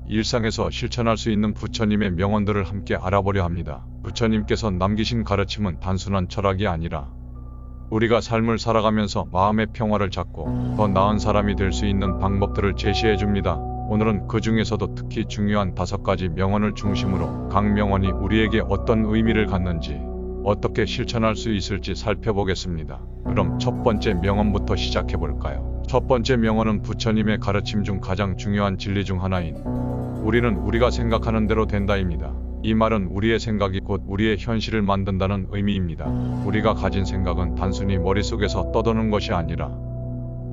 일상에서 실천할 수 있는 부처님의 명언들을 함께 알아보려 합니다. 부처님께서 남기신 가르침은 단순한 철학이 아니라 우리가 삶을 살아가면서 마음의 평화를 찾고 더 나은 사람이 될 수 있는 방법들을 제시해 줍니다. 오늘은 그 중에서도 특히 중요한 5가지 명언을 중심으로 각 명언이 우리에게 어떤 의미를 갖는지, 어떻게 실천할 수 있을지 살펴보겠습니다. 그럼 첫 번째 명언부터 시작해 볼까요? 첫 번째 명언은 부처님의 가르침 중 가장 중요한 진리 중 하나인 우리는 우리가 생각하는 대로 된다입니다. 이 말은 우리의 생각이 곧 우리의 현실을 만든다는 의미입니다. 우리가 가진 생각은 단순히 머릿속에서 떠도는 것이 아니라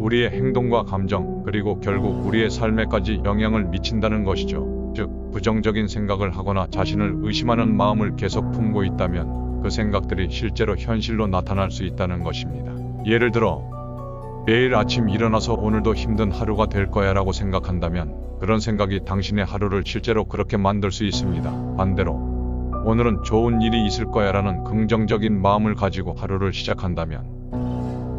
우리의 행동과 감정, 그리고 결국 우리의 삶에까지 영향을 미친다는 것이죠. 즉, 부정적인 생각을 하거나 자신을 의심하는 마음을 계속 품고 있다면 그 생각들이 실제로 현실로 나타날 수 있다는 것입니다. 예를 들어, 매일 아침 일어나서 오늘도 힘든 하루가 될 거야 라고 생각한다면 그런 생각이 당신의 하루를 실제로 그렇게 만들 수 있습니다. 반대로, 오늘은 좋은 일이 있을 거야 라는 긍정적인 마음을 가지고 하루를 시작한다면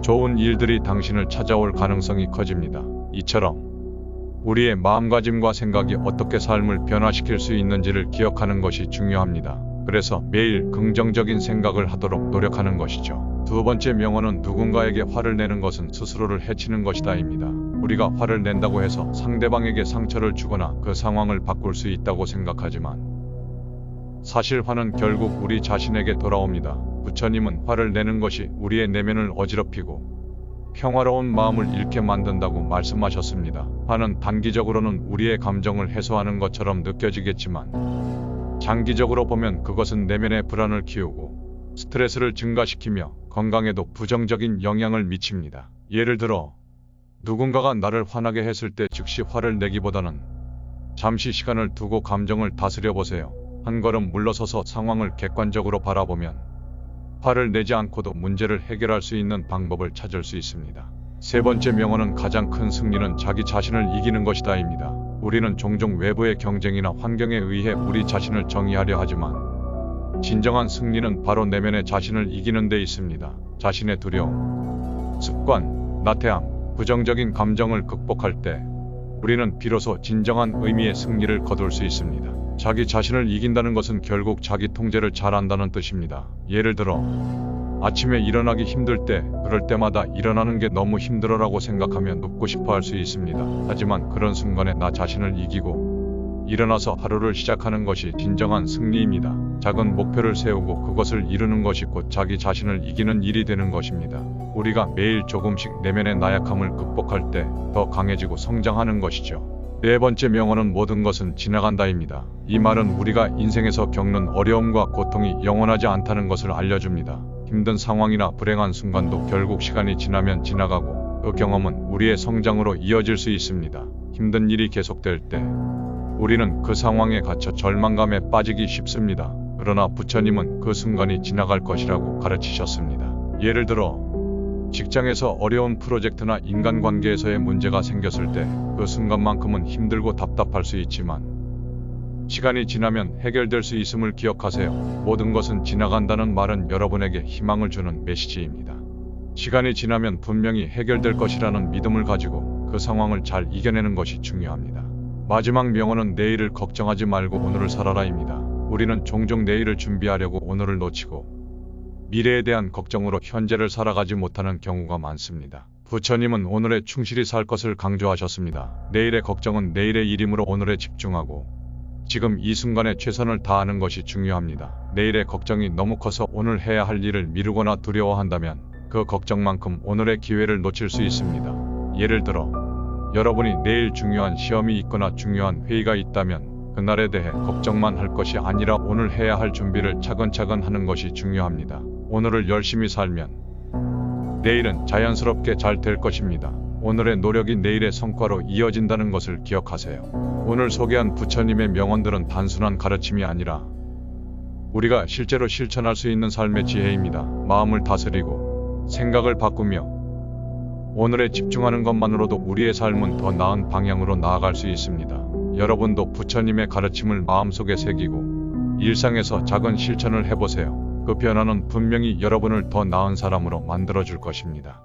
좋은 일들이 당신을 찾아올 가능성이 커집니다. 이처럼 우리의 마음가짐과 생각이 어떻게 삶을 변화시킬 수 있는지를 기억하는 것이 중요합니다. 그래서 매일 긍정적인 생각을 하도록 노력하는 것이죠. 두 번째 명언은 누군가에게 화를 내는 것은 스스로를 해치는 것이다입니다. 우리가 화를 낸다고 해서 상대방에게 상처를 주거나 그 상황을 바꿀 수 있다고 생각하지만 사실 화는 결국 우리 자신에게 돌아옵니다. 부처님은 화를 내는 것이 우리의 내면을 어지럽히고 평화로운 마음을 잃게 만든다고 말씀하셨습니다. 화는 단기적으로는 우리의 감정을 해소하는 것처럼 느껴지겠지만 장기적으로 보면 그것은 내면의 불안을 키우고 스트레스를 증가시키며 건강에도 부정적인 영향을 미칩니다. 예를 들어, 누군가가 나를 화나게 했을 때 즉시 화를 내기보다는 잠시 시간을 두고 감정을 다스려 보세요. 한 걸음 물러서서 상황을 객관적으로 바라보면 화를 내지 않고도 문제를 해결할 수 있는 방법을 찾을 수 있습니다. 세 번째 명언은 가장 큰 승리는 자기 자신을 이기는 것이다입니다. 우리는 종종 외부의 경쟁이나 환경에 의해 우리 자신을 정의하려 하지만 진정한 승리는 바로 내면의 자신을 이기는 데 있습니다. 자신의 두려움, 습관, 나태함, 부정적인 감정을 극복할 때 우리는 비로소 진정한 의미의 승리를 거둘 수 있습니다. 자기 자신을 이긴다는 것은 결국 자기 통제를 잘한다는 뜻입니다. 예를 들어, 아침에 일어나기 힘들 때, 그럴 때마다 일어나는 게 너무 힘들어라고 생각하면 눕고 싶어 할 수 있습니다. 하지만 그런 순간에 나 자신을 이기고 일어나서 하루를 시작하는 것이 진정한 승리입니다. 작은 목표를 세우고 그것을 이루는 것이 곧 자기 자신을 이기는 일이 되는 것입니다. 우리가 매일 조금씩 내면의 나약함을 극복할 때 더 강해지고 성장하는 것이죠. 네 번째 명언은 모든 것은 지나간다입니다. 이 말은 우리가 인생에서 겪는 어려움과 고통이 영원하지 않다는 것을 알려줍니다. 힘든 상황이나 불행한 순간도 결국 시간이 지나면 지나가고 그 경험은 우리의 성장으로 이어질 수 있습니다. 힘든 일이 계속될 때 우리는 그 상황에 갇혀 절망감에 빠지기 쉽습니다. 그러나 부처님은 그 순간이 지나갈 것이라고 가르치셨습니다. 예를 들어, 직장에서 어려운 프로젝트나 인간관계에서의 문제가 생겼을 때 그 순간만큼은 힘들고 답답할 수 있지만 시간이 지나면 해결될 수 있음을 기억하세요. 모든 것은 지나간다는 말은 여러분에게 희망을 주는 메시지입니다. 시간이 지나면 분명히 해결될 것이라는 믿음을 가지고 그 상황을 잘 이겨내는 것이 중요합니다. 마지막 명언은 내일을 걱정하지 말고 오늘을 살아라입니다. 우리는 종종 내일을 준비하려고 오늘을 놓치고 미래에 대한 걱정으로 현재를 살아가지 못하는 경우가 많습니다. 부처님은 오늘에 충실히 살 것을 강조하셨습니다. 내일의 걱정은 내일의 일이므로 오늘에 집중하고 지금 이 순간에 최선을 다하는 것이 중요합니다. 내일의 걱정이 너무 커서 오늘 해야 할 일을 미루거나 두려워한다면 그 걱정만큼 오늘의 기회를 놓칠 수 있습니다. 예를 들어, 여러분이 내일 중요한 시험이 있거나 중요한 회의가 있다면 그날에 대해 걱정만 할 것이 아니라 오늘 해야 할 준비를 차근차근 하는 것이 중요합니다. 오늘을 열심히 살면 내일은 자연스럽게 잘 될 것입니다. 오늘의 노력이 내일의 성과로 이어진다는 것을 기억하세요. 오늘 소개한 부처님의 명언들은 단순한 가르침이 아니라 우리가 실제로 실천할 수 있는 삶의 지혜입니다. 마음을 다스리고 생각을 바꾸며 오늘에 집중하는 것만으로도 우리의 삶은 더 나은 방향으로 나아갈 수 있습니다. 여러분도 부처님의 가르침을 마음속에 새기고 일상에서 작은 실천을 해보세요. 그 변화는 분명히 여러분을 더 나은 사람으로 만들어줄 것입니다.